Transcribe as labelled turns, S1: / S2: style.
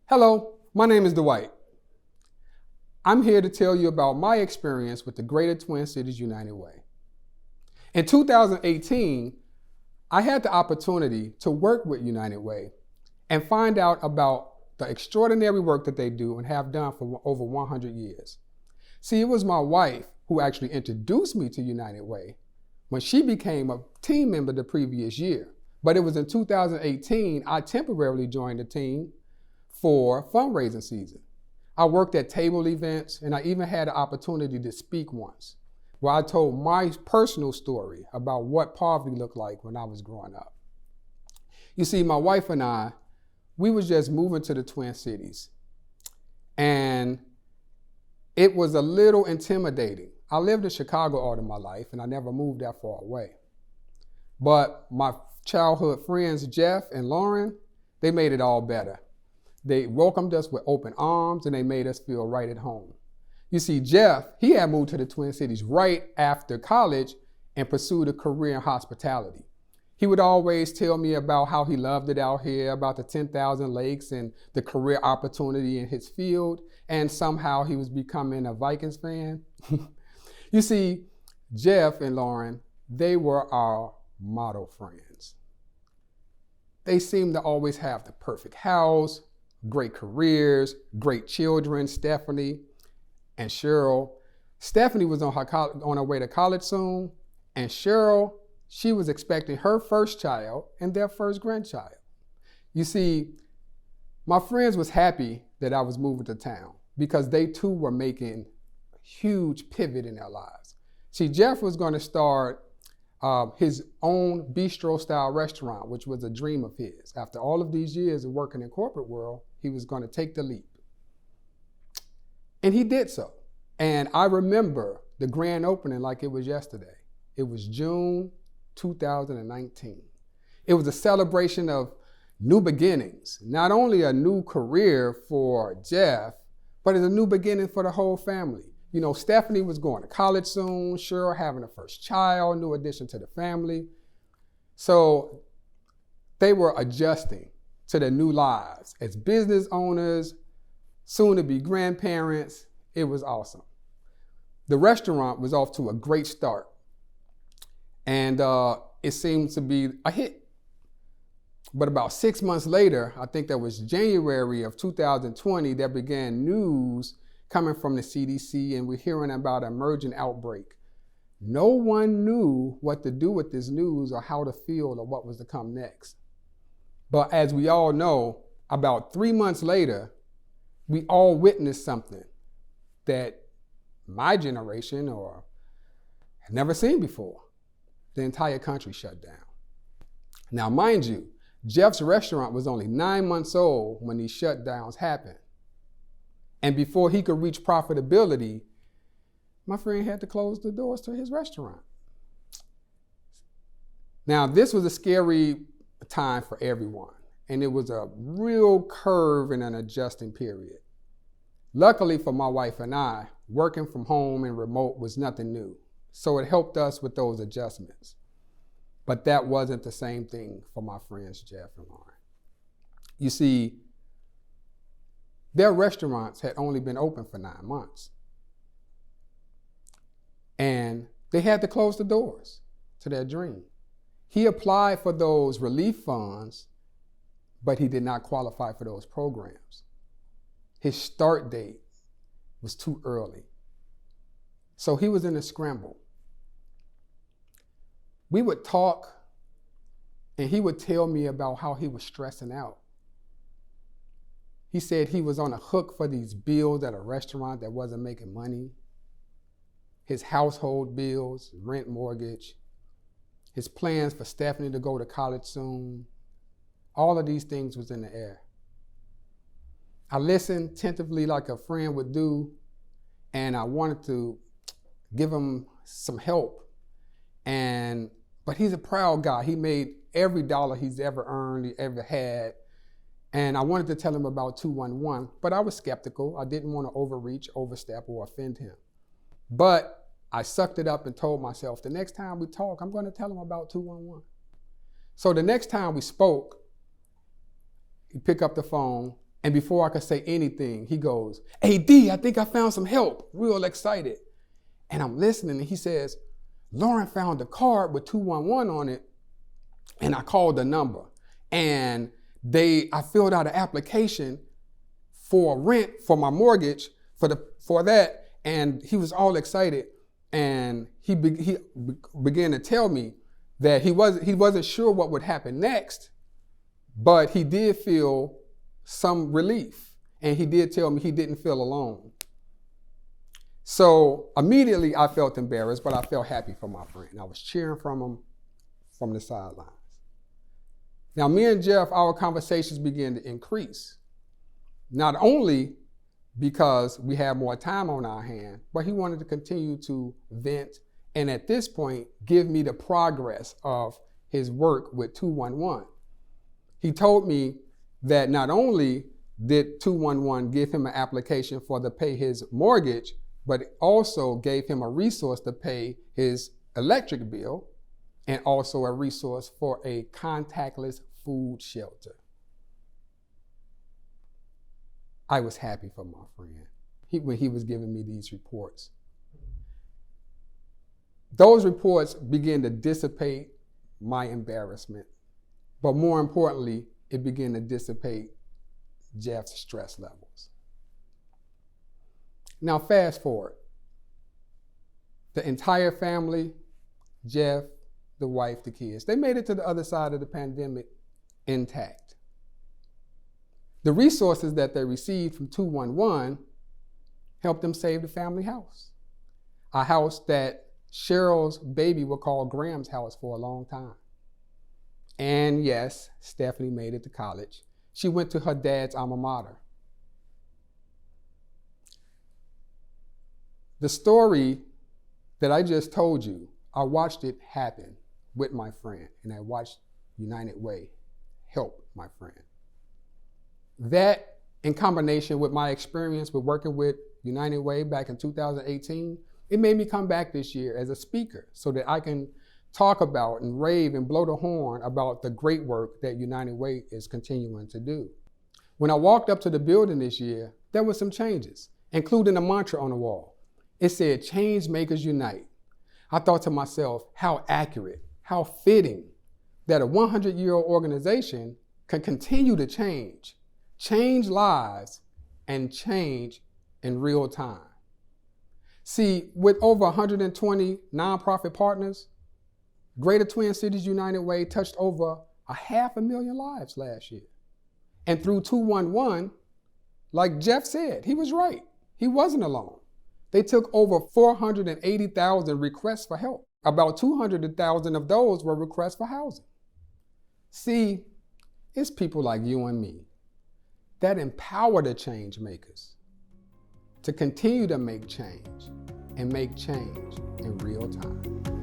S1: Hello, my name is Dwight. I'm here to tell you about my experience with the Greater Twin Cities United Way. In 2018, I had the opportunity to work with United Way and find out about the extraordinary work that they do and have done for over 100 years. See, it was my wife who actually introduced me to United Way when she became a team member the previous year. But it was in 2018, I temporarily joined the team for fundraising season. I worked at table events, and I even had the opportunity to speak once, where I told my personal story about what poverty looked like when I was growing up. You see, my wife and I, we was just moving to the Twin Cities, and it was a little intimidating. I lived in Chicago all of my life, and I never moved that far away. But my childhood friends, Jeff and Lauren, they made it all better. They welcomed us with open arms, and they made us feel right at home. You see, Jeff, he had moved to the Twin Cities right after college and pursued a career in hospitality. He would always tell me about how he loved it out here, about the 10,000 lakes and the career opportunity in his field, and somehow he was becoming a Vikings fan. You see, Jeff and Lauren, they were our model friends. They seemed to always have the perfect house, great careers, great children, Stephanie and Cheryl. Stephanie was on her way to college soon, and Cheryl, she was expecting her first child and their first grandchild. You see, my friends was happy that I was moving to town because they too were making a huge pivot in their lives. See, Jeff was going to start his own bistro-style restaurant, which was a dream of his. After all of these years of working in corporate world, he was going to take the leap. And he did so. And I remember the grand opening like it was yesterday. It was June 2019. It was a celebration of new beginnings. Not only a new career for Jeff, but it's a new beginning for the whole family. You know, Stephanie was going to college soon, Cheryl having her first child, new addition to the family. So they were adjusting to their new lives as business owners, soon to be grandparents. It was awesome. The restaurant was off to a great start, and it seemed to be a hit. But about 6 months later, I think that was January of 2020, there began news coming from the CDC, and we're hearing about an emerging outbreak. No one knew what to do with this news or how to feel or what was to come next. But as we all know, about 3 months later, we all witnessed something that my generation or had never seen before. The entire country shut down. Now, mind you, Jeff's restaurant was only 9 months old when these shutdowns happened. And before he could reach profitability, my friend had to close the doors to his restaurant. Now, this was a scary time for everyone, and it was a real curve and an adjusting period. Luckily for my wife and I, working from home and remote was nothing new, so it helped us with those adjustments. But that wasn't the same thing for my friends Jeff and Lauren. You see, their restaurants had only been open for 9 months. And they had to close the doors to their dream. He applied for those relief funds, but he did not qualify for those programs. His start date was too early. So he was in a scramble. We would talk, and he would tell me about how he was stressing out. He said he was on a hook for these bills at a restaurant that wasn't making money. His household bills, rent, mortgage, his plans for Stephanie to go to college soon. All of these things was in the air. I listened attentively like a friend would do, and I wanted to give him some help. But he's a proud guy. He made every dollar he's ever earned, he ever had. And I wanted to tell him about 211, but I was skeptical. I didn't want to overreach, overstep, or offend him. But I sucked it up and told myself, the next time we talk, I'm going to tell him about 211. So the next time we spoke, he picked up the phone And before I could say anything, he goes, "Hey, D, I think I found some help," real excited. And I'm listening, and he says, "Lauren found a card with 211 on it," and I called the number. And I filled out an application for rent for my mortgage for that, and he was all excited. And he began to tell me that he wasn't sure what would happen next, but he did feel some relief, and he did tell me he didn't feel alone. So immediately I felt embarrassed, but I felt happy for my friend. I was cheering from him from the sidelines. Now, me and Jeff, our conversations began to increase, not only because we had more time on our hand, but he wanted to continue to vent and at this point give me the progress of his work with 211. He told me that not only did 211 give him an application to pay his mortgage, but it also gave him a resource to pay his electric bill and also a resource for a contactless food shelter. I was happy for my friend when he was giving me these reports. Those reports began to dissipate my embarrassment, but more importantly, it began to dissipate Jeff's stress levels. Now fast forward. The entire family, Jeff, the wife, the kids, they made it to the other side of the pandemic intact. The resources that they received from 211 helped them save the family house, a house that Cheryl's baby would call Graham's house for a long time. And yes, Stephanie made it to college. She went to her dad's alma mater. The story that I just told you, I watched it happen with my friend, and I watched United Way help my friend. That, in combination with my experience with working with United Way back in 2018, it made me come back this year as a speaker so that I can talk about and rave and blow the horn about the great work that United Way is continuing to do. When I walked up to the building this year, there were some changes, including a mantra on the wall. It said, "Changemakers unite." I thought to myself, how accurate, how fitting that a 100-year-old organization can continue to change lives, and change in real time. See, with over 120 nonprofit partners, Greater Twin Cities United Way touched over 500,000 lives last year. And through 211, like Jeff said, he was right. He wasn't alone. They took over 480,000 requests for help. About 200,000 of those were requests for housing. See, it's people like you and me that empower the change makers to continue to make change and make change in real time.